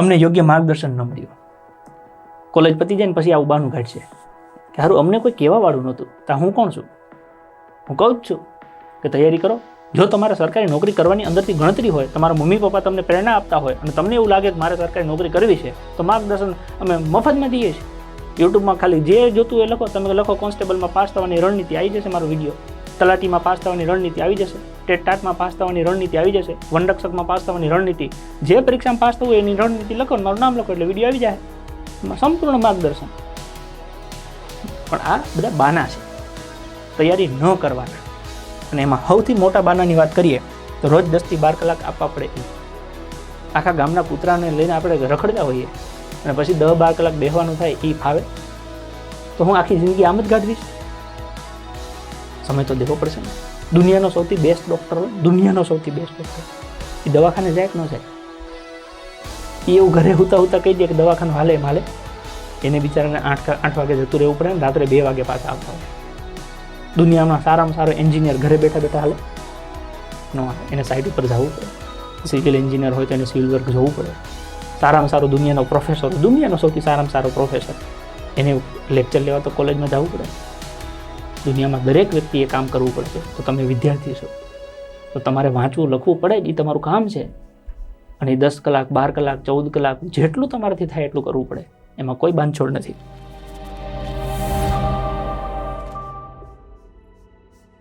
અમને યોગ્ય માર્ગદર્શન ન મળ્યું. કોલેજ પતી જાય ને પછી આવું બહાનું કાઢશે કે સારું અમને કોઈ કહેવાવાળું નહોતું. તો હું કોણ છું? હું કહું જ છું કે તૈયારી કરો. જો તમારે સરકારી નોકરી કરવાની અંદરથી ગણતરી હોય, તમારા મમ્મી પપ્પા તમને પ્રેરણા આપતા હોય અને તમને એવું લાગે કે મારે સરકારી નોકરી કરવી છે, તો માર્ગદર્શન અમે મફતમાં દઈએ છીએ. યુટ્યુબમાં ખાલી જે જોતું એ લખો. તમે લખો કોન્સ્ટેબલમાં પાસ થવાની રણનીતિ, આવી જશે મારો વિડીયો. તલાટીમાં પાસ થવાની રણનીતિ આવી જશે. ટેટમાં પાસ થવાની રણનીતિ આવી જશે. વનરક્ષકમાં પાસ થવાની રણનીતિ, જે પરીક્ષામાં પાસ થવું એની રણનીતિ લખો, મારું નામ લખો એટલે વિડીયો આવી જાય. સંપૂર્ણ માર્ગદર્શન. પણ આ બધા બાના છે, તૈયારી ન કરવાના. અને એમાં સૌથી મોટા બાનાની વાત કરીએ તો રોજ 10 થી 12 કલાક આપવા પડે. આખા ગામના કૂતરાને લઈને આપણે રખડતા હોઈએ અને પછી 10-12 કલાક બેસવાનું થાય એ ફાવે? તો હું આખી જિંદગી આમ જ ગાઢવીશ? સમય તો દેવો પડશે ને. દુનિયાનો સૌથી બેસ્ટ ડૉક્ટર હોય, દુનિયાનો સૌથી બેસ્ટ ડૉક્ટર, એ દવાખાને જાય કે ન જાય? એ એવું ઘરે હુતા હુતા કહી દે કે દવાખાનું હાલે એમ હાલે. એને બિચારાને 8 વાગે જતું રહેવું પડે ને રાત્રે 2 વાગે પાછા આવતા હોય. દુનિયામાં સારામાં સારો એન્જિનિયર ઘરે બેઠા બેઠા હાલે ન હાલે. એને સાઇટ ઉપર જવું પડે. સિવિલ એન્જિનિયર હોય તો એને સિવિલ વર્ક જવું પડે. સારામાં સારો દુનિયાનો પ્રોફેસર, દુનિયાનો સૌથી સારામાં સારો પ્રોફેસર, એને લેક્ચર લેવા તો કોલેજમાં જવું પડે. દુનિયામાં દરેક વ્યક્તિએ કામ કરવું પડશે. તો તમે વિદ્યાર્થી છો તો તમારે વાંચવું લખવું પડે, એ તમારું કામ છે. અને 10 કલાક 12 કલાક 14 કલાક જેટલું તમારાથી થાય એટલું કરવું પડે. એમાં કોઈ બાંધછોડ નથી.